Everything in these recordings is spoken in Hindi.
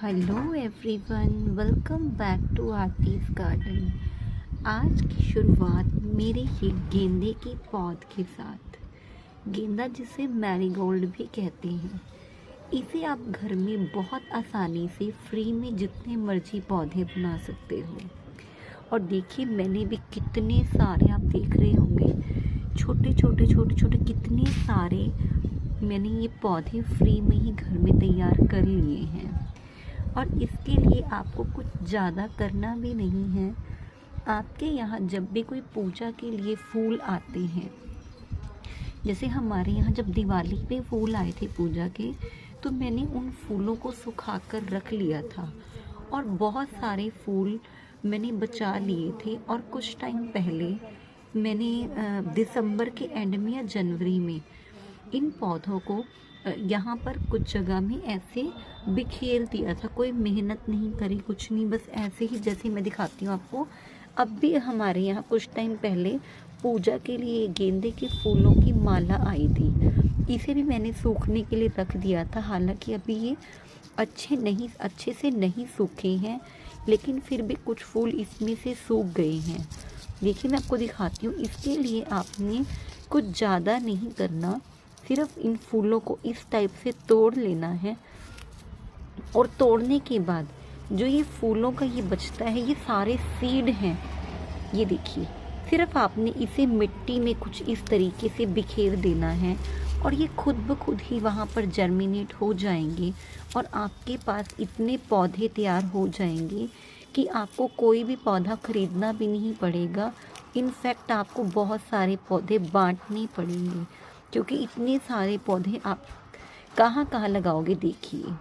Hello everyone, welcome back to Aarti's garden. आज की शुरुआत मेरे ये गेंदे की पौध के साथ। गेंदा जिसे मैरीगोल्ड भी कहते हैं, इसे आप घर में बहुत आसानी से फ्री में जितने मर्जी पौधे बना सकते हो। और देखिए, मैंने भी कितने सारे, आप देख रहे होंगे, छोटे छोटे कितने सारे मैंने ये पौधे फ्री में ही घर में तैयार कर लिए हैं। और इसके लिए आपको कुछ ज़्यादा करना भी नहीं है। आपके यहाँ जब भी कोई पूजा के लिए फूल आते हैं, जैसे हमारे यहाँ जब दिवाली पे फूल आए थे पूजा के, तो मैंने उन फूलों को सुखाकर रख लिया था और बहुत सारे फूल मैंने बचा लिए थे। और कुछ टाइम पहले मैंने दिसंबर के एंड में या जनवरी में इन पौधों को यहाँ पर कुछ जगह में ऐसे बिखेर दिया था। कोई मेहनत नहीं करी, कुछ नहीं, बस ऐसे ही जैसे मैं दिखाती हूँ आपको। अब भी हमारे यहाँ कुछ टाइम पहले पूजा के लिए गेंदे के फूलों की माला आई थी। इसे भी मैंने सूखने के लिए रख दिया था। हालांकि अभी ये अच्छे से नहीं सूखे हैं, लेकिन फिर भी कुछ फूल इसमें से सूख गए हैं। देखिए, मैं आपको दिखाती हूँ। इसके लिए आपने कुछ ज़्यादा नहीं करना, सिर्फ इन फूलों को इस टाइप से तोड़ लेना है। और तोड़ने के बाद जो ये फूलों का ये बचता है, ये सारे सीड हैं। ये देखिए, सिर्फ आपने इसे मिट्टी में कुछ इस तरीके से बिखेर देना है और ये खुद ब खुद ही वहाँ पर जर्मिनेट हो जाएंगे और आपके पास इतने पौधे तैयार हो जाएंगे कि आपको कोई भी पौधा खरीदना भी नहीं पड़ेगा। इनफैक्ट आपको बहुत सारे पौधे बांटने पड़ेंगे, क्योंकि इतने सारे पौधे आप कहाँ कहाँ लगाओगे। देखिए,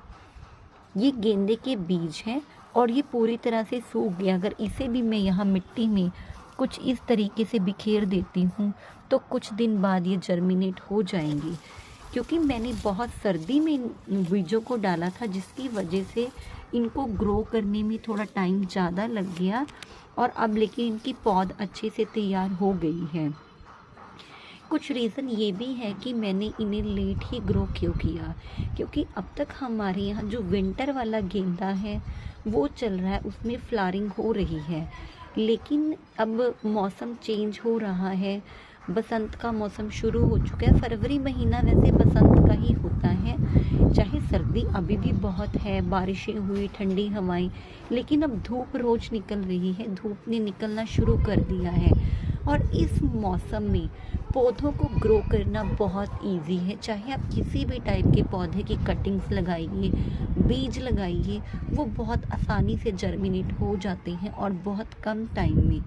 ये गेंदे के बीज हैं और ये पूरी तरह से सूख गया। अगर इसे भी मैं यहाँ मिट्टी में कुछ इस तरीके से बिखेर देती हूँ तो कुछ दिन बाद ये जर्मिनेट हो जाएंगे। क्योंकि मैंने बहुत सर्दी में इन बीजों को डाला था, जिसकी वजह से इनको ग्रो करने में थोड़ा टाइम ज़्यादा लग गया। और अब लेकिन इनकी पौध अच्छे से तैयार हो गई है। कुछ रीज़न ये भी है कि मैंने इन्हें लेट ही ग्रो क्यों किया, क्योंकि अब तक हमारे यहाँ जो विंटर वाला गेंदा है वो चल रहा है, उसमें फ्लावरिंग हो रही है। लेकिन अब मौसम चेंज हो रहा है, बसंत का मौसम शुरू हो चुका है। फरवरी महीना वैसे बसंत का ही होता है। चाहे सर्दी अभी भी बहुत है, बारिशें हुई, ठंडी हवाएं, लेकिन अब धूप रोज निकल रही है। धूप ने निकलना शुरू कर दिया है और इस मौसम में पौधों को ग्रो करना बहुत इजी है। चाहे आप किसी भी टाइप के पौधे की कटिंग्स लगाइए, बीज लगाइए, वो बहुत आसानी से जर्मिनेट हो जाते हैं और बहुत कम टाइम में।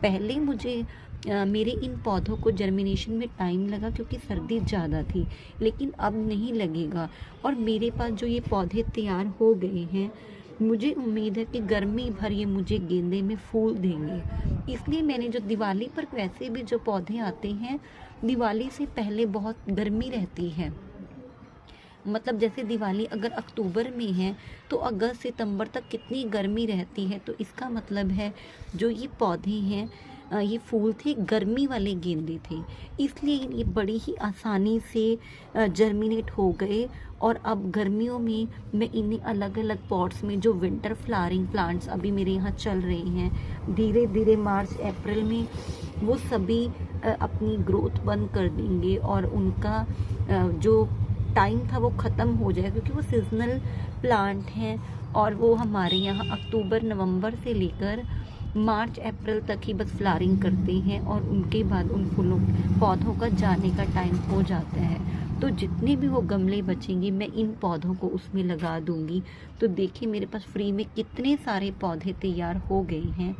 पहले मुझे मेरे इन पौधों को जर्मिनेशन में टाइम लगा क्योंकि सर्दी ज़्यादा थी, लेकिन अब नहीं लगेगा। और मेरे पास जो ये पौधे तैयार हो गए हैं, मुझे उम्मीद है कि गर्मी भर ये मुझे गेंदे में फूल देंगे। इसलिए मैंने जो दिवाली पर वैसे भी जो पौधे आते हैं, दिवाली से पहले बहुत गर्मी रहती है। मतलब जैसे दिवाली अगर अक्टूबर में है तो अगस्त सितंबर तक कितनी गर्मी रहती है। तो इसका मतलब है जो ये पौधे हैं, ये फूल थे, गर्मी वाले गेंदे थे, इसलिए ये बड़ी ही आसानी से जर्मिनेट हो गए। और अब गर्मियों में मैं इन्हें अलग अलग पॉट्स में, जो विंटर फ्लावरिंग प्लांट्स अभी मेरे यहाँ चल रहे हैं, धीरे धीरे मार्च अप्रैल में वो सभी अपनी ग्रोथ बंद कर देंगे और उनका जो टाइम था वो ख़त्म हो जाएगा। क्योंकि वो सीजनल प्लांट हैं और वो हमारे यहाँ अक्टूबर नवंबर से लेकर मार्च अप्रैल तक ही बस फ्लावरिंग करते हैं और उनके बाद उन फूलों पौधों का जाने का टाइम हो जाता है। तो जितने भी वो गमले बचेंगे मैं इन पौधों को उसमें लगा दूंगी। तो देखिए, मेरे पास फ्री में कितने सारे पौधे तैयार हो गए हैं।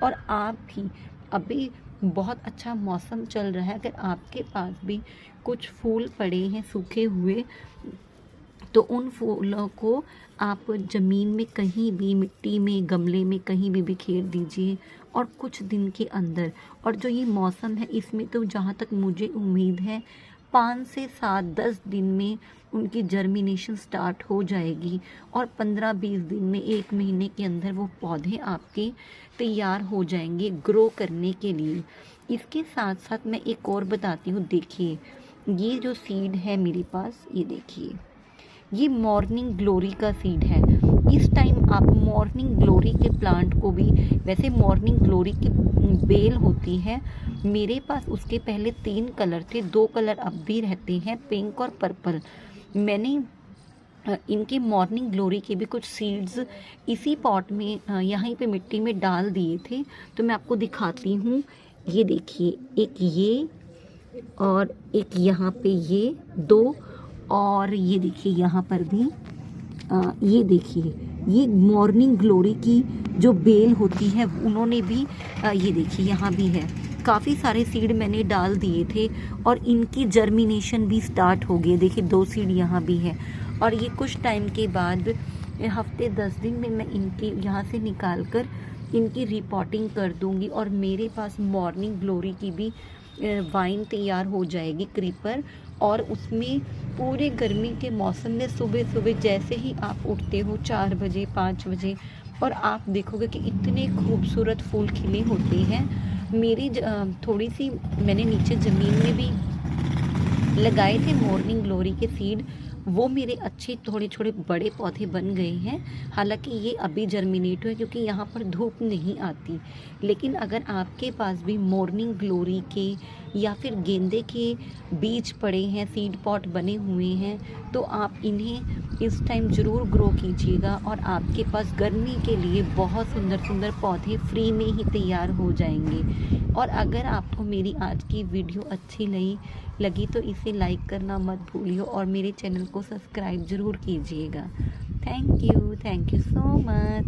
और आप भी, अभी बहुत अच्छा मौसम चल रहा है, अगर आपके पास भी कुछ फूल पड़े हैं सूखे हुए, तो उन फूलों को आप ज़मीन में कहीं भी, मिट्टी में, गमले में कहीं भी बिखेर दीजिए और कुछ दिन के अंदर। और जो ये मौसम है, इसमें तो जहाँ तक मुझे उम्मीद है 5 से 7-10 दिन में उनकी जर्मिनेशन स्टार्ट हो जाएगी और 15-20 दिन में, 1 महीने के अंदर वो पौधे आपके तैयार हो जाएंगे ग्रो करने के लिए। इसके साथ साथ मैं एक और बताती हूँ। देखिए, ये जो सीड है मेरे पास, ये देखिए, ये मॉर्निंग ग्लोरी का सीड है। इस टाइम आप मॉर्निंग ग्लोरी के प्लांट को भी, वैसे मॉर्निंग ग्लोरी की बेल होती है, मेरे पास उसके पहले 3 कलर थे, 2 कलर अब भी रहते हैं, पिंक और पर्पल। मैंने इनके मॉर्निंग ग्लोरी के भी कुछ सीड्स इसी पॉट में यहीं पे मिट्टी में डाल दिए थे, तो मैं आपको दिखाती हूँ। ये देखिए, एक ये और एक यहाँ पे ये 2, और ये देखिए यहाँ पर भी ये देखिए, ये मॉर्निंग ग्लोरी की जो बेल होती है उन्होंने भी ये देखिए यहाँ भी है। काफ़ी सारे सीड मैंने डाल दिए थे और इनकी जर्मिनेशन भी स्टार्ट हो गई। देखिए 2 सीड यहाँ भी है, और ये कुछ टाइम के बाद हफ्ते 10 दिन में मैं इनकी यहाँ से निकाल कर इनकी रिपोर्टिंग कर दूँगी, और मेरे पास मॉर्निंग ग्लोरी की भी वाइन तैयार हो जाएगी, क्रीपर। और उसमें पूरे गर्मी के मौसम में सुबह सुबह जैसे ही आप उठते हो 4 बजे 5 बजे, और आप देखोगे कि इतने खूबसूरत फूल खिले होते हैं। मेरी थोड़ी सी मैंने नीचे ज़मीन में भी लगाए थे मॉर्निंग ग्लोरी के सीड, वो मेरे अच्छे थोड़े छोटे बड़े पौधे बन गए हैं। हालांकि ये अभी जर्मिनेट हुए क्योंकि यहाँ पर धूप नहीं आती। लेकिन अगर आपके पास भी मॉर्निंग ग्लोरी के या फिर गेंदे के बीज पड़े हैं, सीड पॉट बने हुए हैं, तो आप इन्हें इस टाइम ज़रूर ग्रो कीजिएगा, और आपके पास गर्मी के लिए बहुत सुंदर सुंदर पौधे फ्री में ही तैयार हो जाएंगे। और अगर आपको मेरी आज की वीडियो अच्छी लगी तो इसे लाइक करना मत भूलिए, और मेरे चैनल को सब्सक्राइब ज़रूर कीजिएगा। Thank you so much.